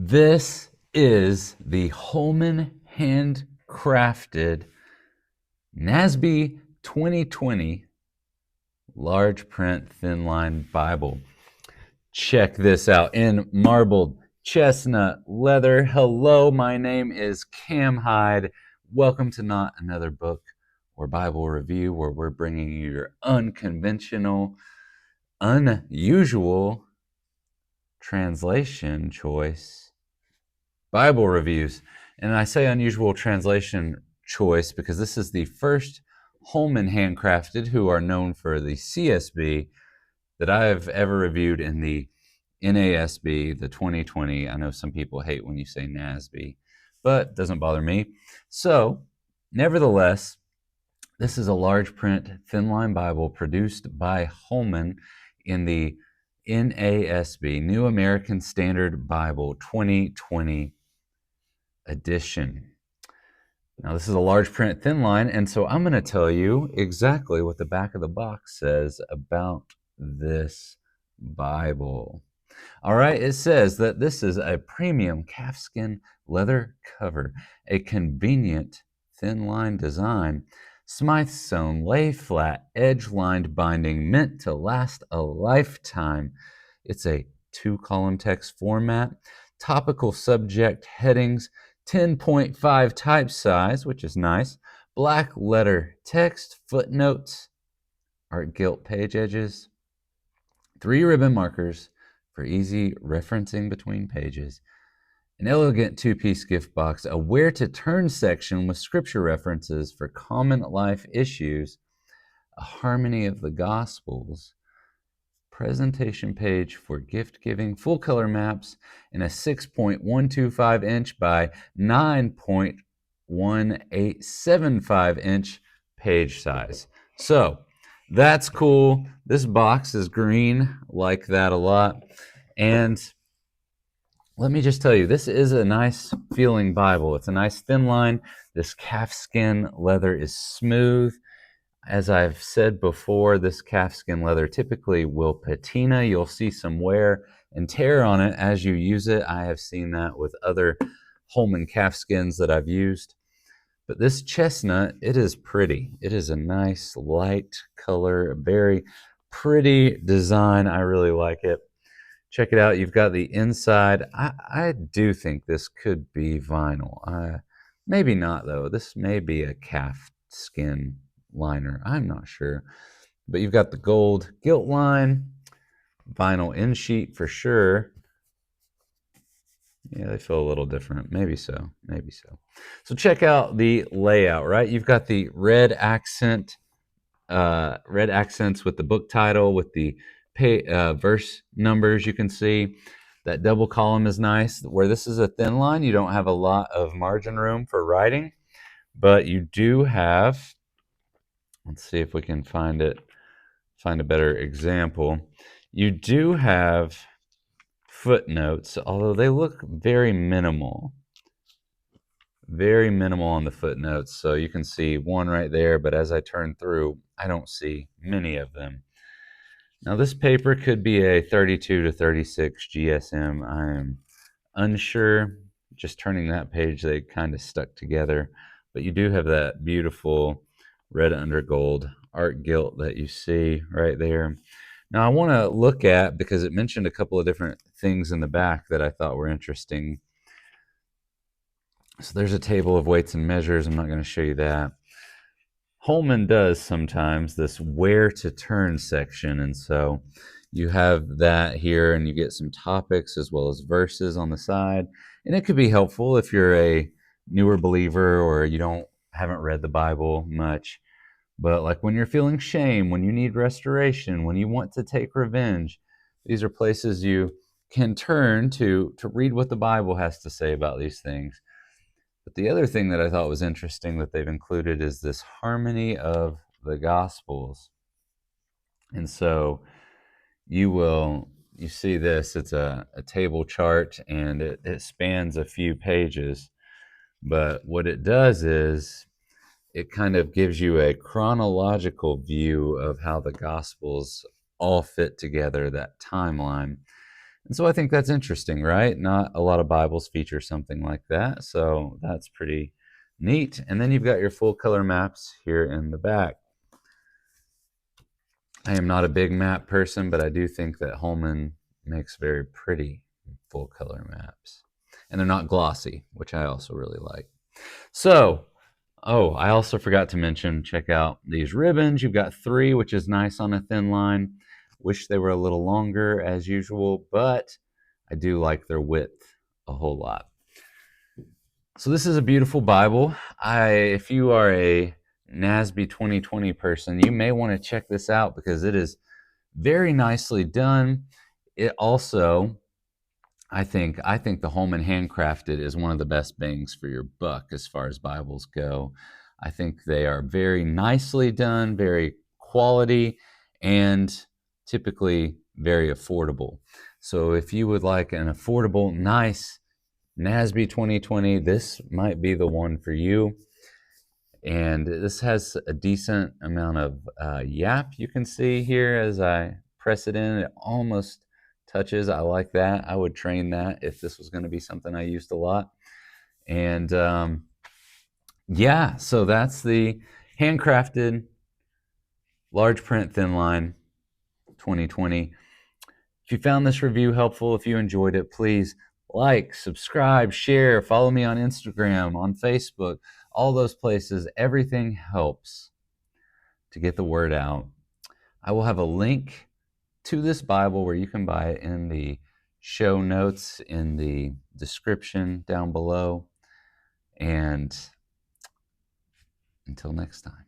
This is the Holman Handcrafted NASB 2020 large print thin line Bible. Check this out in marbled chestnut leather. Hello, my name is Cam Hyde. Welcome to Not Another Book or Bible Review, where we're bringing you your unconventional, unusual translation choice Bible reviews. And I say unusual translation choice because this is the first Holman Handcrafted, who are known for the CSB, that I have ever reviewed in the NASB, the 2020. I know some people hate when you say NASB, but it doesn't bother me. So, nevertheless, this is a large print thin line Bible produced by Holman in the NASB, New American Standard Bible 2020 edition. Now, this is a large print thin line, and so I'm going to tell you exactly what the back of the box says about this Bible. All right, it says that this is a premium calfskin leather cover, a convenient thin line design, Smythe sewn, lay flat, edge lined binding meant to last a lifetime. It's a 2-column text format, topical subject headings, 10.5 type size, which is nice, black letter text, footnotes, art gilt page edges, 3 ribbon markers for easy referencing between pages, an elegant 2-piece gift box, a where to turn section with scripture references for common life issues, a harmony of the Gospels, presentation page for gift giving, full color maps, and a 6.125 inch by 9.1875 inch page size. So that's cool. This box is green, like that a lot. And let me just tell you, this is a nice feeling Bible. It's a nice thin line. This calfskin leather is smooth. As I've said before, this calfskin leather typically will patina. You'll see some wear and tear on it as you use it. I have seen that with other Holman calfskins that I've used. But this chestnut, it is pretty. It is a nice light color, a very pretty design. I really like it. Check it out. You've got the inside. I do think this could be vinyl. Maybe not, though. This may be a calf skin liner. I'm not sure. But you've got the gold gilt line, vinyl end sheet for sure. Yeah, they feel a little different. Maybe so. Maybe so. So check out the layout, right? You've got the red accents with the book title, with the verse numbers. You can see that double column is nice. Where this is a thin line, you don't have a lot of margin room for writing, but you do have, let's see if we can find a better example. You do have footnotes, although they look very minimal on the footnotes. So you can see one right there, but as I turn through, I don't see many of them. Now, this paper could be a 32 to 36 GSM. I am unsure. Just turning that page, they kind of stuck together. But you do have that beautiful red under gold art gilt that you see right there. Now, I want to look at, because it mentioned a couple of different things in the back that I thought were interesting. So there's a table of weights and measures. I'm not going to show you that. Holman does sometimes this where to turn section, and so you have that here, and you get some topics as well as verses on the side, and it could be helpful if you're a newer believer or you haven't read the Bible much. But like when you're feeling shame, when you need restoration, when you want to take revenge, these are places you can turn to read what the Bible has to say about these things. But the other thing that I thought was interesting that they've included is this harmony of the Gospels. And so you see this, it's a table chart, and it spans a few pages. But what it does is it kind of gives you a chronological view of how the Gospels all fit together, that timeline. And so I think that's interesting, right? Not a lot of Bibles feature something like that. So that's pretty neat. And then you've got your full color maps here in the back. I am not a big map person, but I do think that Holman makes very pretty full color maps. And they're not glossy, which I also really like. So, I also forgot to mention, check out these ribbons. You've got 3, which is nice on a thin line. Wish they were a little longer as usual, but I do like their width a whole lot. So this is a beautiful Bible. If you are a NASB 2020 person, you may want to check this out because it is very nicely done. It also, I think the Holman Handcrafted is one of the best bangs for your buck as far as Bibles go. I think they are very nicely done, very quality, and typically very affordable. So if you would like an affordable, nice NASB 2020, this might be the one for you. And this has a decent amount of yap you can see here as I press it in. It almost touches. I like that. I would train that if this was going to be something I used a lot. And yeah, so that's the Handcrafted large print thin line 2020. If you found this review helpful, if you enjoyed it, please like, subscribe, share, follow me on Instagram, on Facebook, all those places. Everything helps to get the word out. I will have a link to this Bible where you can buy it in the show notes, in the description down below. And until next time.